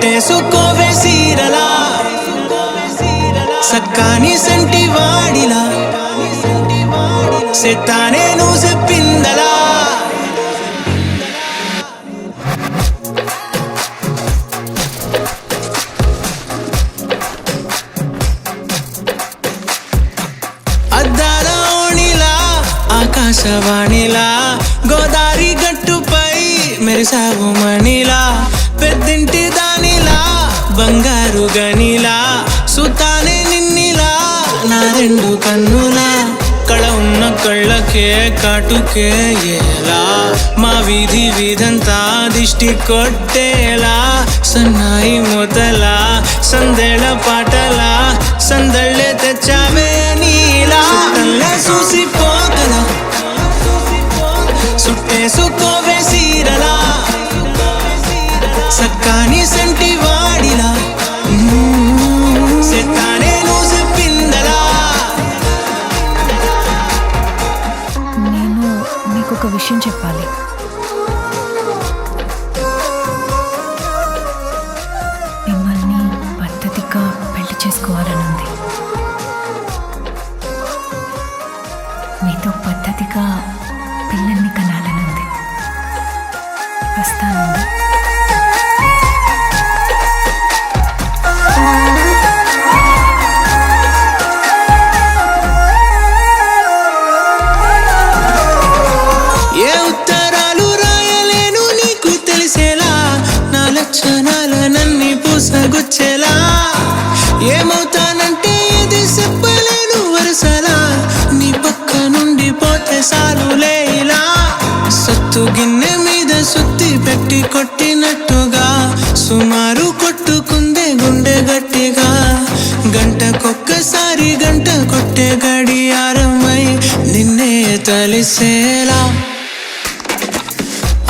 సుట్టేసుకోవే సీరలా సక్కాని సంటి వాడిలా సెత్తానే నువ్వు చెప్పిందలా అద్దాల ఓణిలా ఆకాశవాణిలా గోదారి గట్టుపై మెరిసావు మణిలా పెద్దింటి దానిలా బంగారు గనిలా సుతానే నిన్నిలా నా రెండు కన్నులా కళ ఉన్న కళ్ళకే కాటుకే ఎలా మా వీధి వీధంతా దిష్టి కొట్టేలా సన్నాయి మొదలా సందేళ పాటలా సందళ్ళే తెచ్చావే నీలా చూసిపోగల సుట్టేసుకోవే సీరలా సక్కాని సంటి వాడిలా సెత్తానే నువ్వు చెప్పిందలా నేను మీకు ఒక విషయం చెప్పాలి. మిమ్మల్ని పద్ధతిగా పెళ్లి చేసుకోవాలనుంది. మీతో పద్ధతిగా పిల్లల్ని కనాలనుంది. వస్తానండి. ఏ ఉత్తరాలు రాయలేను నీకు తెలిసేలా నా లక్షణాలనన్నీ పూసగుచ్చేలా ఏమవుతానంటే ఇది చెప్పలేను వరుసలా నీ పక్క నుండి పోతే సాలులే ఇలా సత్తు గిన్నె మీద సుత్తి పెట్టి కొట్టినట్టుగా సుమారు కొట్టుకుందే గుండె గట్టిగా గంటకొక్కసారి గంట కొట్టే గడియారమై నిన్నే తలిసేలా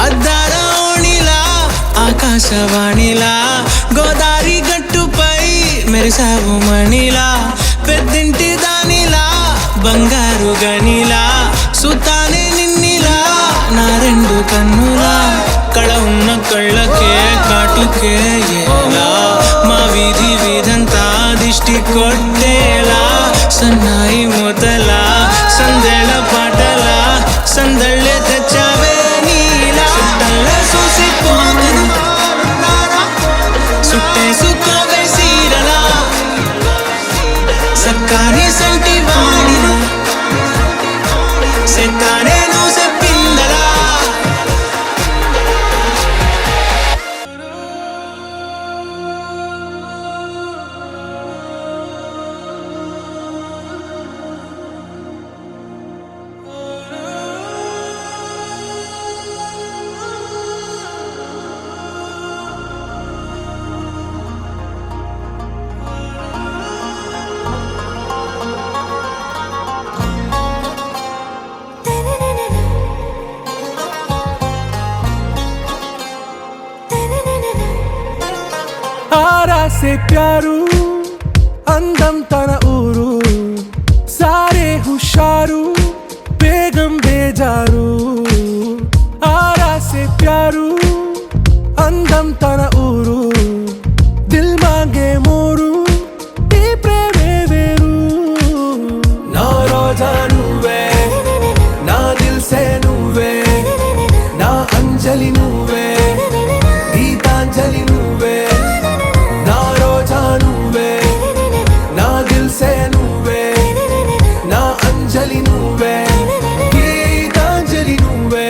అద్దాల ఓణిలా ఆకాశవాణిలా గోదారి గట్టుపై మెరిసావు మణిలా పెద్దింటి దానిలా బంగారు గనిలా సుతానే నిన్నిలా నా రెండు కన్నులా కళ ఉన్న కళ్ళకే కాటుకే ఎలా మా వీధి వీధంతా దిష్టి కొట్టేలా సన్నాయి మొదలా సందేళ పాటలా సందళ్ళే తెచ్చావే నీలా చూసిపోగల సుట్టేసుకోవే సీరలా సక్కాని సంటి వాడిలా సెత్తానే నువ్వు చెప్పిందలా आरा से प्यारू अंदम तन ऊरू सारे हुशारू बेगम बेजारू आरा से प्यारू अंदम तन ऊरू दिल मांगे मोरू ఈ ప్రేమే వేరు నా రోజా నువ్వే నా దిల్ సే నువ్వే నా అంజలి నువ్వే గీతాంజలి నువ్వే నా రోజా నువ్వే నా దిల్ సే నువ్వే నా అంజలి నువ్వే గీతాంజలి నువ్వే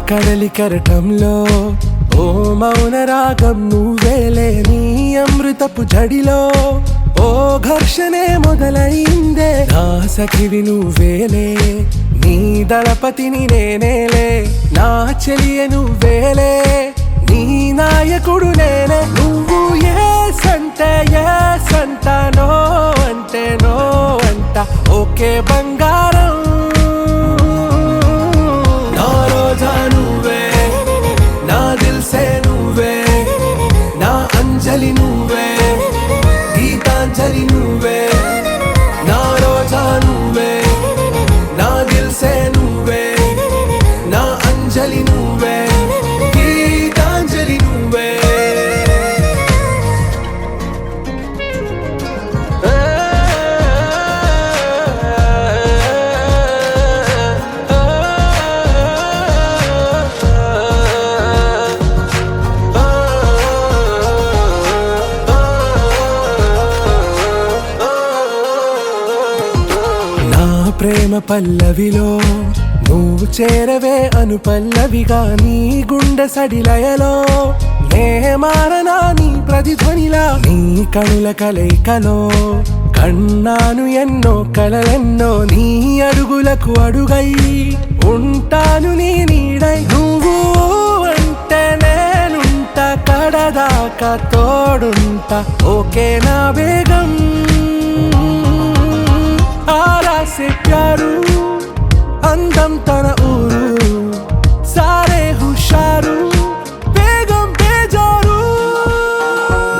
కడలి కరటంలో ఓ మౌన రాగం నువ్వేలే నీ అమృతపు జడిలో ఓ ఘర్షణే మొదలైందే నా సఖివి నువ్వేలే నీ దళపతిని నేనేలే నా చెలియ నువ్వేలే నీ నాయకుడు నేనే. నువ్వు ఎస్ అంటే ఎస్ అంట, నో అంటే నో అంట. ఓకే బంగారం, నా రోజా నువ్వే, నా దిల్సే నువ్వే, నా అంజలి నువ్వే, గీతాంజలి నువ్వే. నా రోజా నువ్వే, నా దిల్సే నువ్వే, నా అంజలి నువ్వే, గీతాంజలి నువ్వే. నా ప్రేమ పల్లవిలో నువ్వు చేరవే అను పల్లవిగా, నీ గుండె సడిలయలో నే మారనా నీ ప్రతిధ్వనిలా. నీ కనుల కలయికలో కన్నాను ఎన్నో కలలెన్నో, నీ అడుగులకు అడుగై ఉంటాను నీ నీడై. నువ్వు అంటే నేనుంట, కడదాకా తోడుంట. ఓకే నా బేగం, ఆరా సే ప్యారు, అందం తన ఊరు, సారే హుషారు, బేగం బేజారు.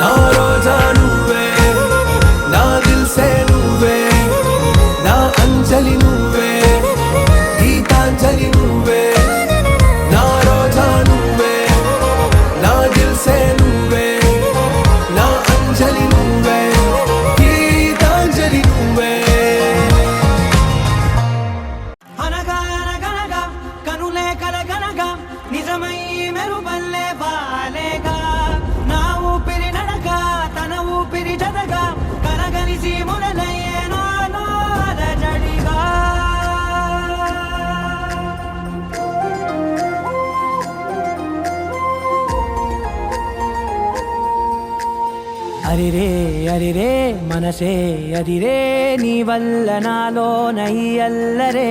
నా రోజా నువ్వే, నా దిల్సే నువ్వే, నా అంజలి నువ్వే, గీతాంజలి నువ్వే. నా రోజా నువ్వే, నా దిల్సే నువ్వే, నా అంజలి నువ్వే, గీతాంజలి నువ్వే. అనగా అనగనగా కనులే కలగనగా నిజమై మెరుపల్లే వాలేగా. నా ఊపిరి నడక తన ఊపిరి జతగా కలగలిసి మొదలయ్యేనో అలజడిగా. అరిరే అరిరే మనసే అదిరే, నీ వల్ల నాలో నై అల్లరే.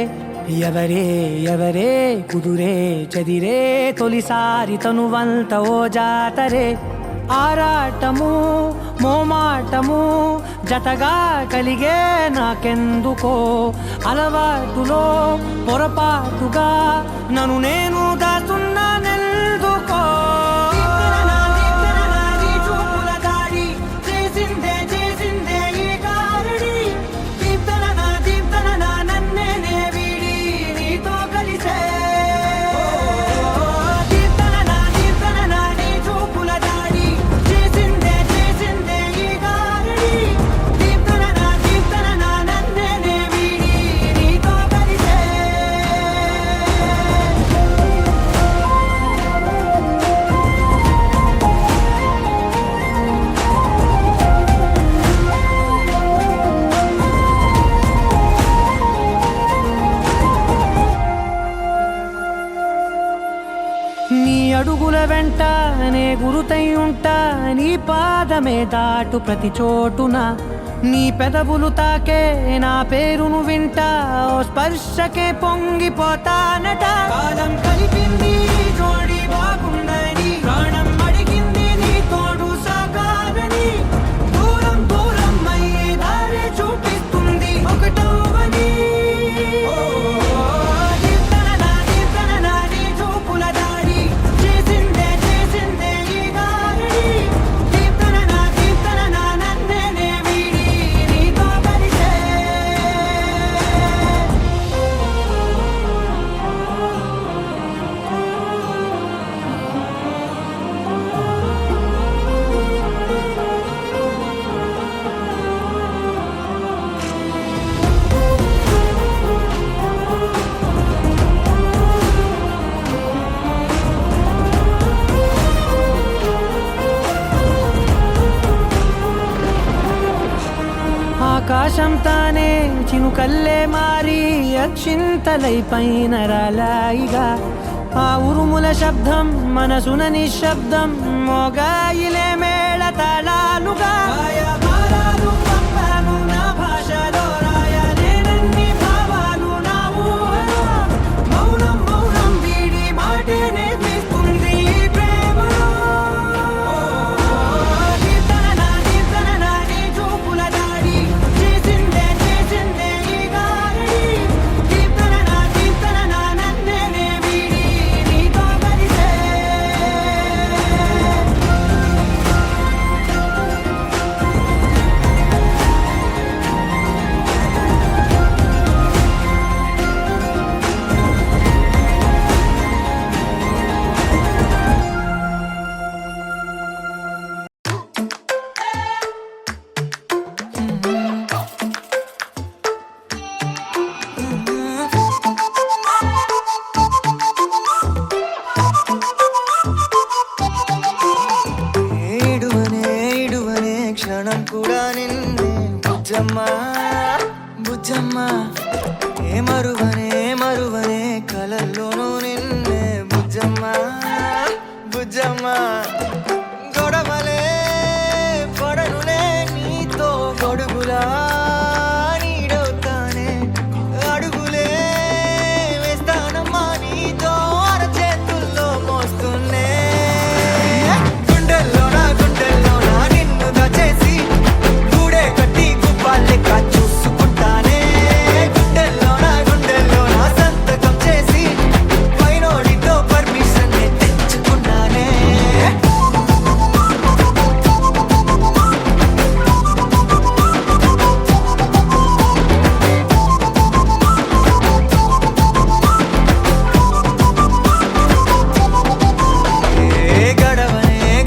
ఎవరే ఎవరే కుదురే చదిరే, తొలిసారి తనువంత ఓ జాతరే. ఆరాటము మోమాటము జతగా కలిగే నాకెందుకో, అలవాటులో పొరపాటుగా నన్ను నేను దాస్తున్నానెందుకో. నీ అడుగుల వెంట నే గురుతై ఉంటా, నీ పాదమే దాటు ప్రతి చోటున. నీ పెదవులు తాకే నా పేరును వింటా, ఓ స్పర్శకే పొంగిపోతానట. కాలం కలిపింది జోడి బాగుందని, ప్రాణం అడిగింది నీ తోడు సాగాలని. దూరం దూరం అయ్యే దారి చూపిస్తుంది ఒకటవని. ఆకాశం తానే చినుకల్లే మారి అక్షింతలై పైన రాలాయిగా. ఆ ఉరుముల శబ్దం మనసున నిశ్శబ్దం, మోగాయిలే మేళ తాళాలుగా. నా భాషలో రాయలేనన్ని భావాలు నా ఊహలో. మౌనం మౌనం వీడి మాటే నేర్పిస్తుంది ప్రేమలో. ఏడువనే క్షణం కూడా నిన్నే బుజ్జమ్మా బుజ్జమ్మా ఏ మరువనే కలల్లోనూ నిన్నే బుజ్జమ్మా బుజ్జమ్మా గొడవలే పడనులే నీతో గొడుగులా నీడవుతానే అడుగులే వేస్తానమ్మా నీతో అరచేతుల్లో మోస్తున్నే గుండెల్లోనా నిన్ను దాచేసి గూడే కట్టి గుప్పాలెక్క చూసుకుంటానే గుండెల్లోనా సంతకం చేసి పైనోడితో పర్మిషన్ తెచ్చుకున్నానే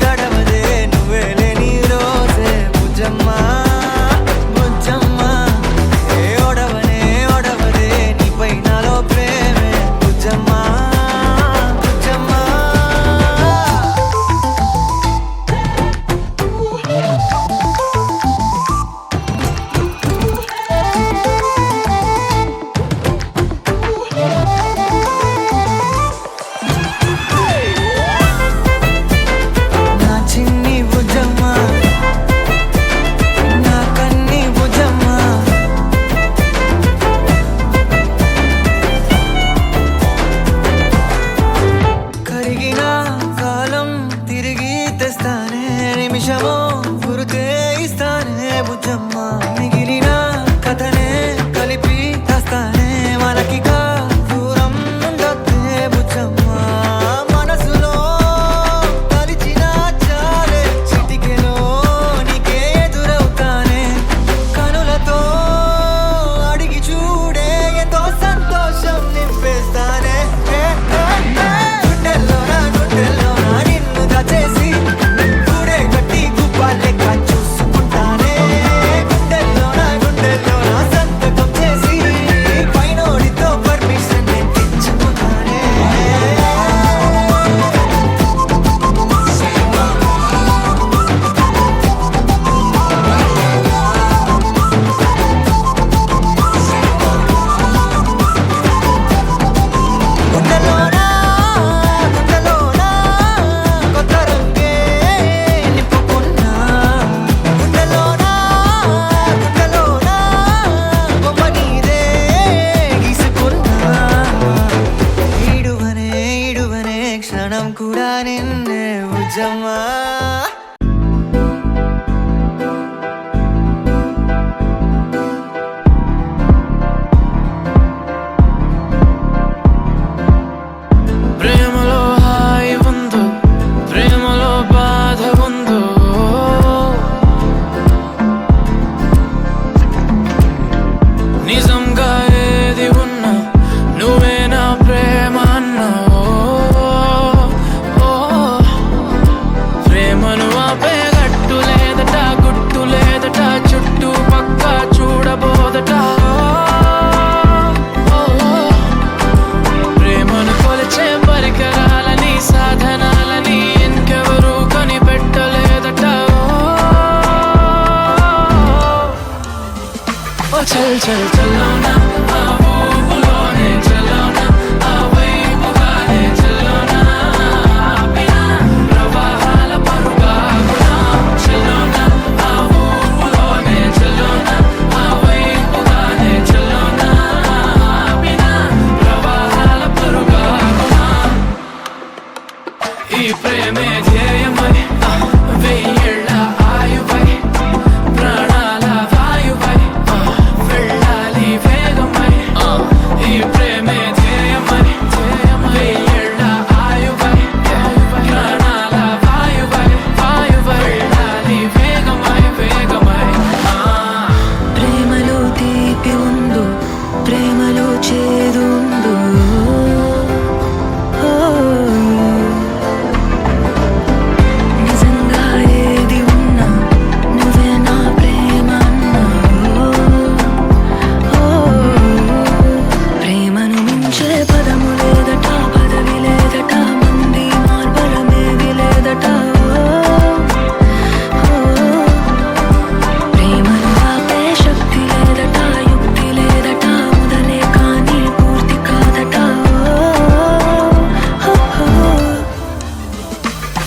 గడవదే నువ్వే లేని రోజే బుజ్జమ్మా బుజ్జమ్మా ఏ ఒడవదే నీపై నాలో ప్రేమే బుజ్జమ్మా బుజ్జమ్మా నా చిన్ని బుజ్జమ్మా నా కన్ని బుజ్జమ్మా కరిగిన కాలం తిరిగి తెస్తానే నిమిషమో గురుతే ఇస్తానే బుజ్జమ్మా మిగిలిన కథనే కలిపి తెస్తానే మనకిగా దూరం ఉండొద్దే బుజ్జమ్మా మనసులో తలిచిన చాలే చిటికెలో నీకే ఎదురవుతానే కనులతో అడిగి చూడే ఎంతో సంతోషం నింపేస్తానే గుండెల్లోనా నిన్ను దాచేసి గూడే కట్టి గుప్పాలెక్క చూసుకుంటానే గుండెల్లోనా సంతకం చేసి పైనోడితో పర్మిషన్ తెచ్చుకున్నానే గుండెల్లోనా కొత్త రంగే నింపుకున్నా గుండెల్లోనా బొమ్మ నీదే గీసుకున్నా ఈడువనే క్షణం కూడా నిన్నే బుజ్జమ్మా ప్రేమలో హాయి ఉందో ప్రేమలో బాధ ఉందో నిజంగా ఏది ఉన్నా నువ్వే నా ప్రేమ అన్నావు ప్రేమను ఆపే గట్టు లేదట గుట్టు లేదట చుట్టూ పక్క చూడబోదట ప్రేమను కొలిచే పరికరాలని సాధనాలని ఇంకెవరూ కనిపెట్టలేదట ఓ చల్ చల్ చల్లోనా ఆ ఊపులోనే చల్లోనా ఆ వైపుగానే చల్లోనా ఆపిన ప్రవాహాల పరుగాగునా చల్లోనా ఆ ఊపులోనే చల్లోనా ఆ వైపుగానే చల్లోనా ఆపిన ప్రవాహాల పరుగాగునా ఈ ప్రేమే ధ్యేయమై వెయ్యేళ్ళ ఆయువై ప్రాణాల వాయువై వెళ్ళాలి వేగమై ఈ ప్రేమే ధ్యేయమై వెయ్యేళ్ళ ఆయువై ప్రాణాల వాయువై వెళ్ళాలి వేగమై ప్రేమలో తీపి ఉందో ప్రేమలో చేదు ఉందో నిజంగా ఏది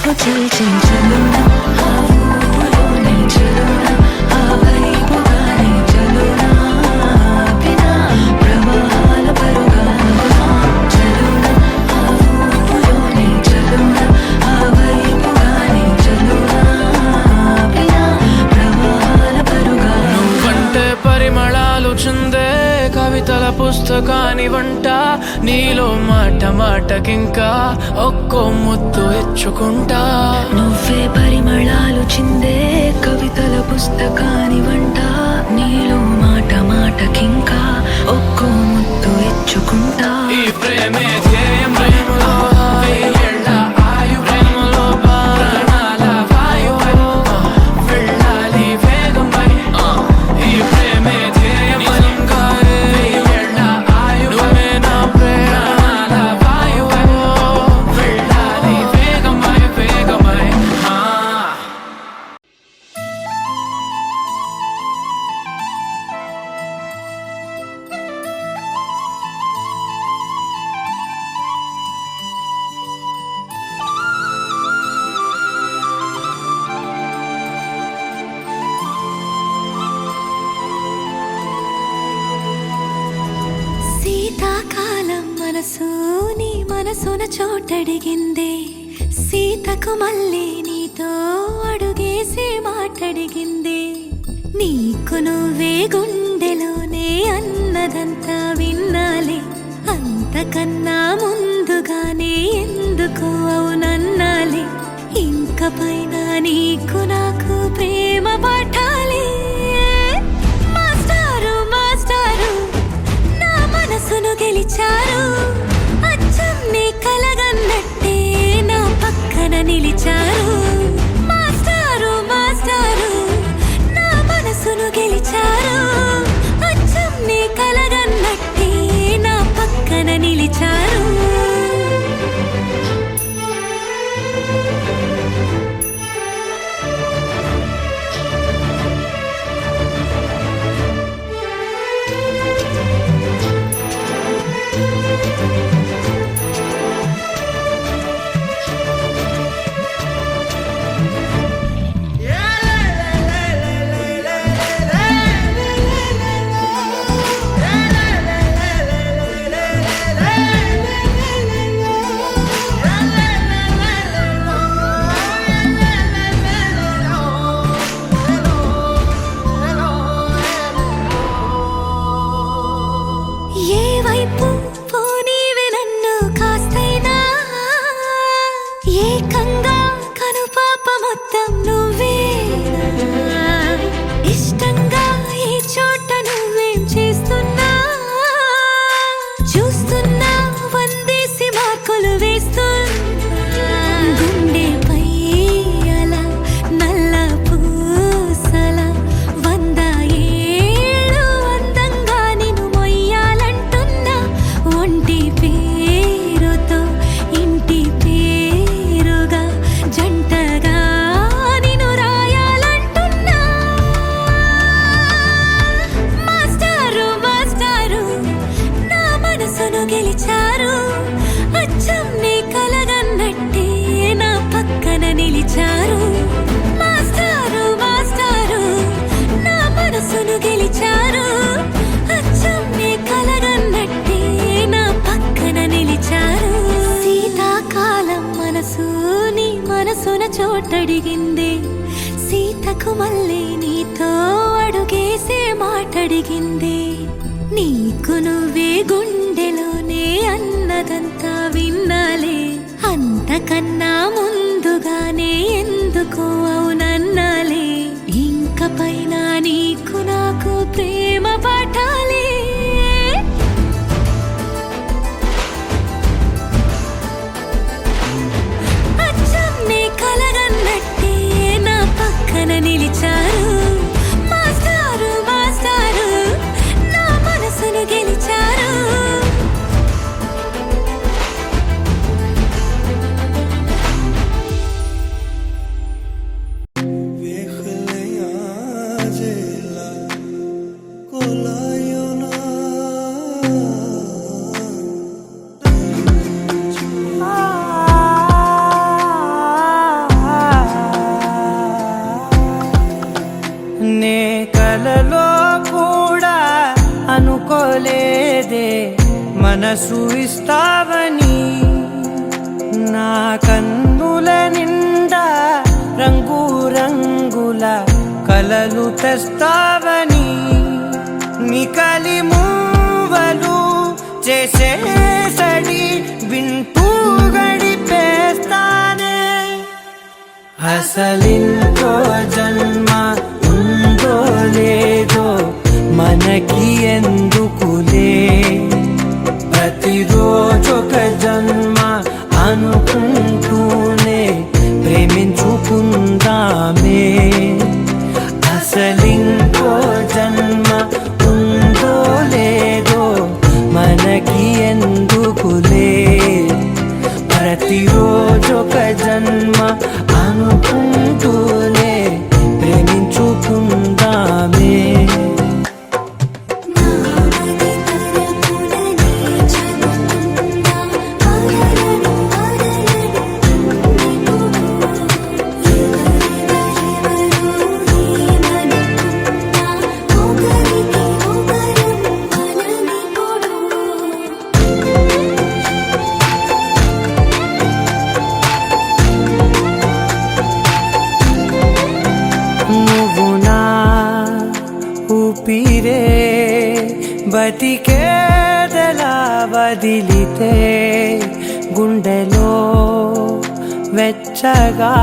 వైపు చిల్ చిల్ చలోనా ఆ ఊలోనే చలోనా ఆ వైపుగానే చలోనా ఆపినా ప్రవాహాల పరుగాలునా చలోనా ఆ ఊలోనే చలోనా ఆ వైపుగానే చలోనా ఆపినా ప్రవాహాల పరుగాలునా నువ్వంటే పరిమళాలు చిందే కవితల పుస్తకాని వంట నీలో మాట మాటకింకా ఒక్కో ముద్దు ఇచ్చుకుంటా నువ్వే పరిమళాలు చిందే కవితల పుస్తకాని వంట నీలో మాట మాటకింకా ఒక్కో ముద్దు ఇచ్చుకుంటా ఈ ప్రేమే ధ్యేయం ప్రేమలో వెయ్యేళ్ళ ఆయు ప్రేమలో ప్రాణాల వాయువై వెళ్ళాలి వేగమై ఈ ప్రేమే ధ్యేయం ఇంకా వెయ్యేళ్ళ ఆయు నువ్వే నా ప్రాణాల వాయువై వెళ్ళాలి వేగమై వేగమై శీతాకాలం మనసు నీ మనసున చోటడిగిందే సీతకు మళ్ళీ నీతో అడుగేసి మాటడిగిందే నీకు నువ్వే గుండెలోనే అన్నదంతా విన్నాలే అంతకన్నా ముందుగానే ఎందుకు అవునన్నాలే ఇంక పైన నీకు నాకు ప్రేమ పాఠాలే మాస్టారు మాస్టారు నా మనసును గెలిచారు అచ్చం నీ కలగన్నట్టే నా పక్కన నిలిచారు మాస్టారు మాస్టారు నా మనసును గెలిచారు అచ్చం నీ కలగన్నట్టే నా పక్కన నిలిచారు ఏ వైపు పోనీవే నన్ను కాస్తైనా ఏకంగా కనుపాప మొత్తం నువ్వే ఇష్టంగా ఈ చోట నువ్వేం చేస్తున్నా చూస్తున్నా వందేసి మార్కులు వేస్తున్నా గుండెపై అలా నల్ల పూసల 100 ఏళ్ళు అందంగా నిన్ను మొయ్యాలంటున్నా ఒంటి పేరుతో ఇంటి పేరుగా జంటగా నిన్ను రాయాలంటున్నా మాస్టారు మాస్టారు నా మనసును గెలిచారు అచ్చం నీ కలగన్నట్టే నా పక్కన నిలిచారు మాస్టారు మాస్టారు నా మనసును గెలిచారు అచ్చం నీ కలగన్నట్టే నా పక్కన నిలిచారు శీతాకాలం మనసు నీ మనసున చోటడిగిందే సీతకు మళ్ళీ నీతో అడుగేసే మాటడిగిందే నీకు నువ్వే గుండెలోనే అన్నదంతా విన్నాలే అంతకన్నా ముందుగానే ఎందుకు అవునన్నాలే ఇంక పైన నీకు నాకు ప్రేమ పాఠాలే అచ్చం నీ కలగన్నట్టే నా పక్కన నిలిచారు మాస్టారు మాస్టారు నా మనసును గెలిచారు ਵੇਖ ਲਿਆ ਜੇ ਲਾ ਕੋਲਾਇਓ మనసు ఇస్తావని నా కన్నుల నిండా రంగు రంగుల కలలు తెస్తావని నికలి మూవలు చేసేసడి వింటూ గడిపేస్తానే అసలింకో జన్మ ఉందో లేదో మనకి ఎందుకులే ప్రతిరోజొక జన్మ అనుకుంటూనే ప్రేమించుకుందామే అసలింకో జన్మ ఉందో లేదో మనకి ఎందుకులే ప్రతిరోజొక జన్మ అనుకుంటూనే ప్రేమించుకుందామే ఊపిరే బతికేదలా వదిలితే గుండెలో వెచ్చగా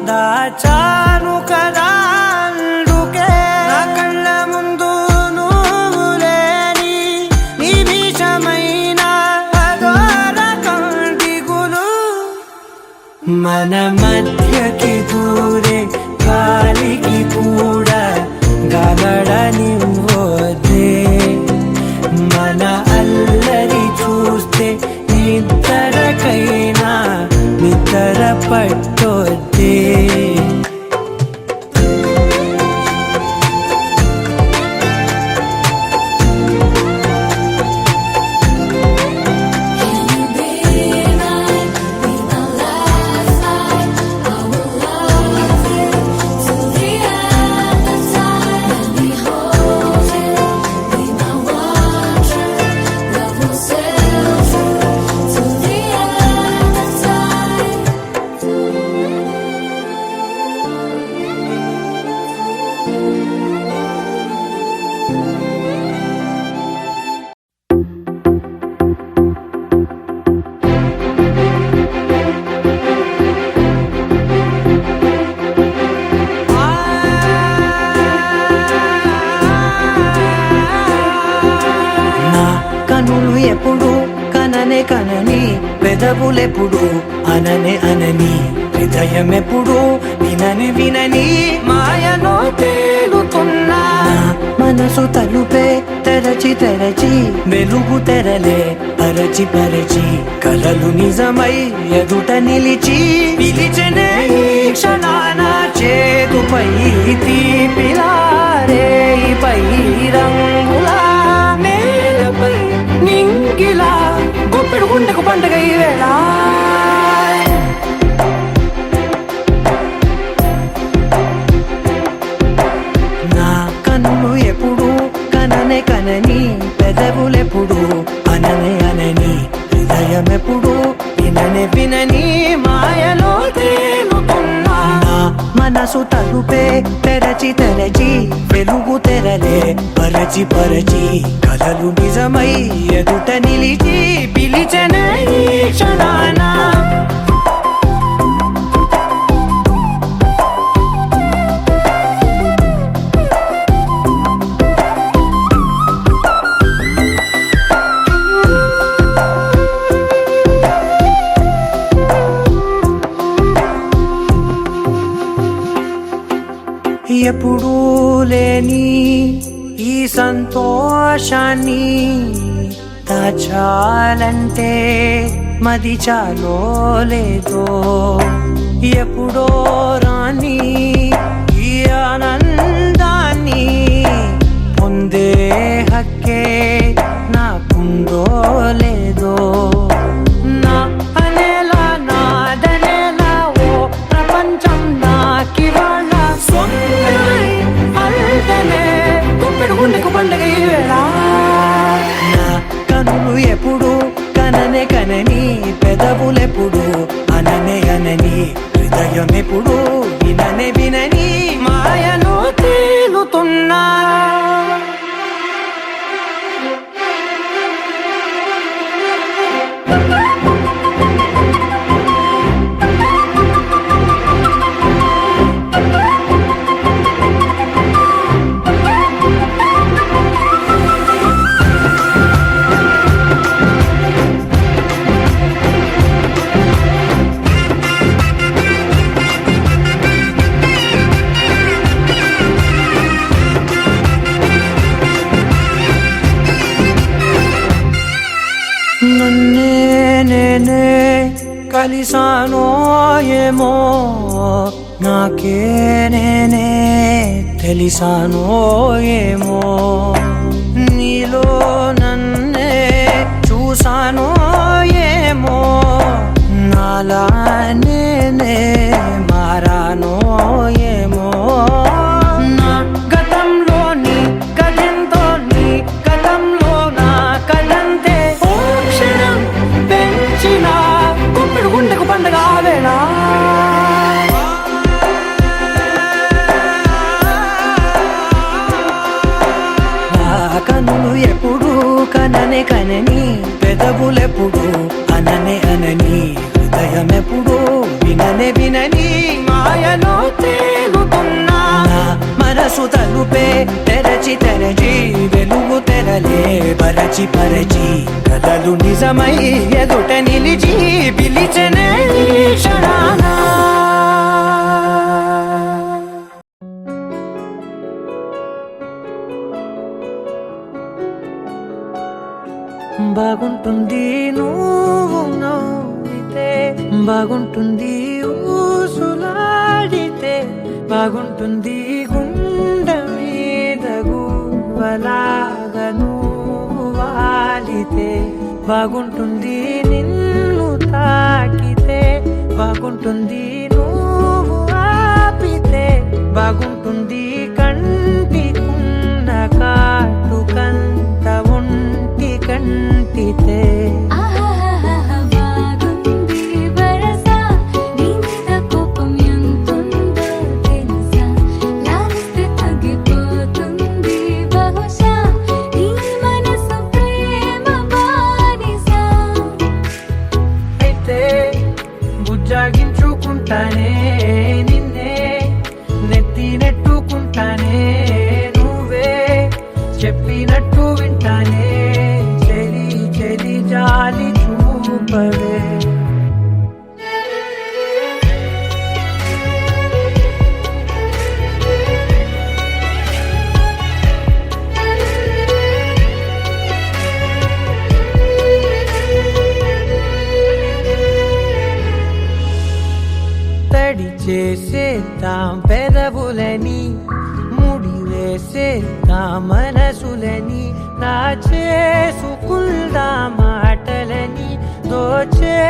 దాచాను కదా అందుకే నా కళ్ళ ముందు నువ్వు లేని నిమిషమైన అఘోర కంటిగులు మన మధ్యకి దూరే గాలికి కూడా గగడనివ్వదే మన అల్లరి చూస్తే నిద్రకైనా నిద్ర పట్టొద్దే కనులు ఎప్పుడు కననే కనని పెదవులెప్పుడు అననే అనని హృదయం ఎప్పుడు వినని వినని మాయలో తేలుతున్నా మనసు తలుపే తెరచి తెరచి వెలుగు తెరలే పరచి పరచి కలలు నిజమై ఎదుట నిలిచి పిలిచనే ఈ క్షణాన చేతుపై తీపిలారే పై రంగులా నేలపై నింగిలా గుప్పెడు గుండెకు పండుగ ఈ వేళ నా కన్నులు ఎప్పుడు కననే కనని పెదవులెప్పుడు అననే అనని హృదయం ఎప్పుడు విననే వినని మాయలో తేలుతున్నా మనసు తలుపే తెరచి తెరచి వెలుగు తెరలే పరచి పరచి కలలు నిజమై ఎదుట నిలిచి పిలిచనే ఈ క్షణాన ఎప్పుడూ లేని ఈ సంతోషాన్ని దాచాలంటే మది చాలో లేదో ఎప్పుడో రాని ఈ ఆనందాన్ని పొందే హక్కే నాకుందో లేదో నా అనేలా నాదనేలా ఓ ప్రపంచం నాకివాళ్ళ సొంతమై అల్దనే గుప్పెడు గుండెకు పండుగ ఈ వేళ నా కనులు వినని హృదయం ఎప్పుడు వినని మాయలో తేలుతున్నా నన్నే నేనే కలిసానో ఏమో నాకే నేనే తెలిసానో ఏమో నీలో నన్నే చూసానో ఏమో నాలా నేనే మారానో ఏమో నా గతంలోని గతంతో నీ గతంలో నా కదంతే క్షణం పెంచిన గుప్పిడు గుండెకు పండగ ఆవేనా కనులు ఎప్పుడు కననే కనని పెదవులెప్పుడు అననే అనని హృదయం ఎప్పుడు వినని మాయలో తేలుతున్నా మనసు తలుపే తెరచి వెలుగు తెరలే పరచి కలలు నిజమై ఎదుట నిలిచి పిలిచనే క్షణానా బాగుంటుంది నువ్వు నవ్వితే బాగుంటుంది ఊసులాడితే బాగుంటుంది గుండె మీద గువ్వలాగా నువ్వు వాలితే బాగుంటుంది నిన్ను తాకితే బాగుంటుంది నువ్వు ఆపితే బాగుంటుంది కంటికున్న కాటుకంత ఒంటి కంటితే బుజ్జాగించుకుంటానే నిన్నే నెత్తి నెట్టుకుంటానే నువ్వే చెప్పినట్టు వింటానే చెలి చెలి జాలి చూపవే తడి చేసేద్దాం పెదవులని ముడి వేసేద్దాం మనసులని నా చేసుకుందాం మాటలని దోచేసుకుందాం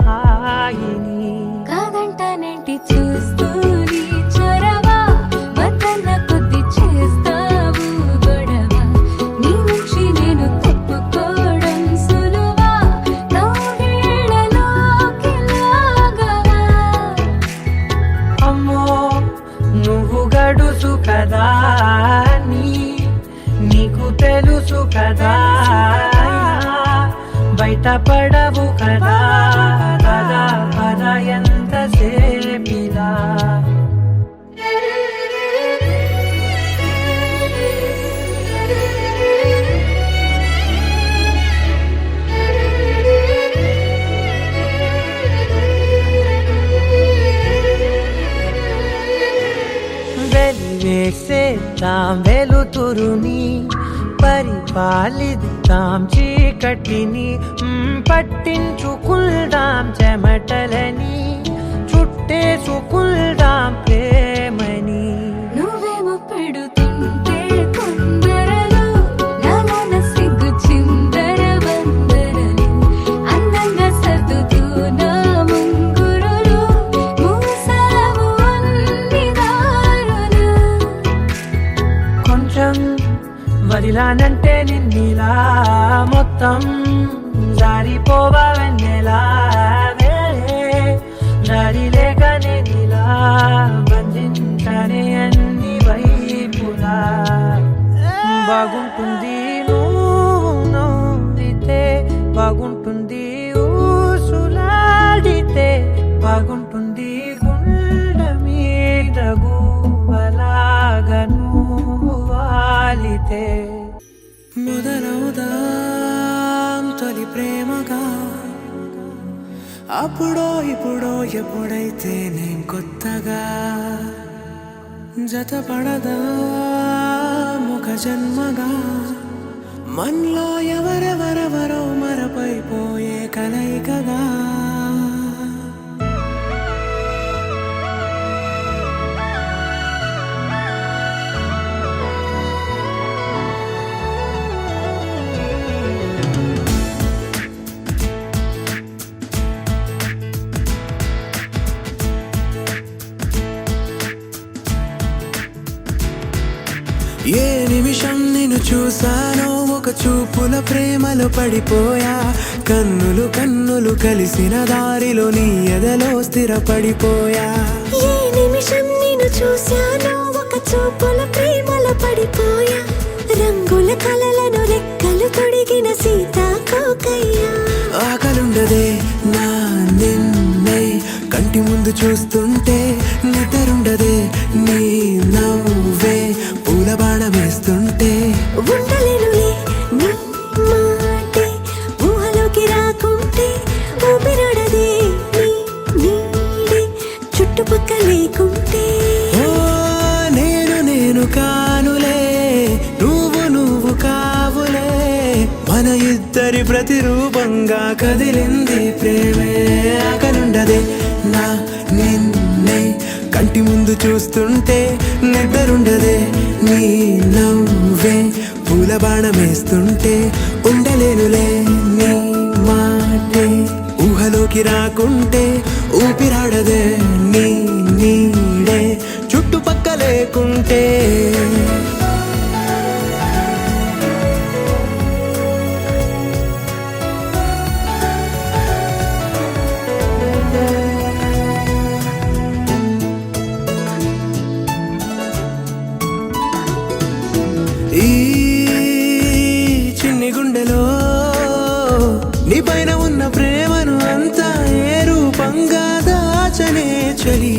హాయిని కాదంటానంటి చూస్తూని చొరవా వద్దన్న కొద్ది చేస్తావు గొడవ నీ నుంచి నేను తప్పుకోవడం సులువా నవ్వేళ్ళలోకి లాగవా అమ్మో నువ్వు గడుసు కదా నీకు తెలుసు కదా బయట పడవు కదా పద ఎంత సేపిలా వెలివేసేద్దాం వెలుతురుని పరిపాలిద్దాం చీకటిని పట్టించుకుందాం చెమటలని చుట్టేసుకుందాం ప్రేమని నువ్వేమో పెడుతుంటే కొందరలు నాలోన సిగ్గు చిందర వందరలు అందంగా సర్దుతూ నా ముంగురులు మూసావు అన్ని దారులు కొంచెం వదిలానంటే నిన్నిలా మొత్తం జారిపోవా వెన్నెలా బాగుంటుంది నువ్వు నవ్వితే బాగుంటుంది ఊసులాడితే బాగుంటుంది గుండె మీద గువ్వలాగా నువ్వు వాలితే మొదలవుదాం తొలి ప్రేమగా అప్పుడో ఇప్పుడో ఎప్పుడైతే నేను కొత్తగా జతపడదా ముఖ జన్మగా మనలో ఎవరెవరెవరో మరపైపోయే కలయికగా ఏ నిమిషం నిన్ను చూసానో ఒక చూపుల ప్రేమలో పడిపోయా కన్నులు కన్నులు కలిసిన దారిలో నీ ఎదలో స్థిరపడిపోయా ఏ నిమిషం నేను చూశానో ఒక చూపుల ప్రేమలో పడిపోయా రంగుల కలలను రెక్కలు తొడిగిన సీతాకోకయ్యా ఆకలుండదే నా నిన్నే కంటి ముందు చూస్తుంటే నిద్రుండదే నీ నవ్వే పూల బాణం వేస్తుంటే ఉండలేనులే నీ మాటే ఊహలోకి రాకుంటే ఊపిరాడదే నీ నీడే చుట్టుపక్క లేకుంటే ఓ నేను కానులే నువ్వు కావులే మన ఇద్దరి ప్రతిరూపంగా కదిలింది ప్రేమే ఆకలుండదే నా నిన్నే కంటి ముందు చూస్తుంటే నిద్రుండదే నీ నవ్వే పూల బాణం వేస్తుంటే ఉండలేనులే నీ మాటే ఊహలోకి రాకుంటే ఊపిరాడదే నీ నీడే చుట్టుపక్క లేకుంటే ఈ చిన్ని గుండెలో నీ పైన ఉన్న ప్రేమను అంతా ఏ రూపంగా దాచనే చలి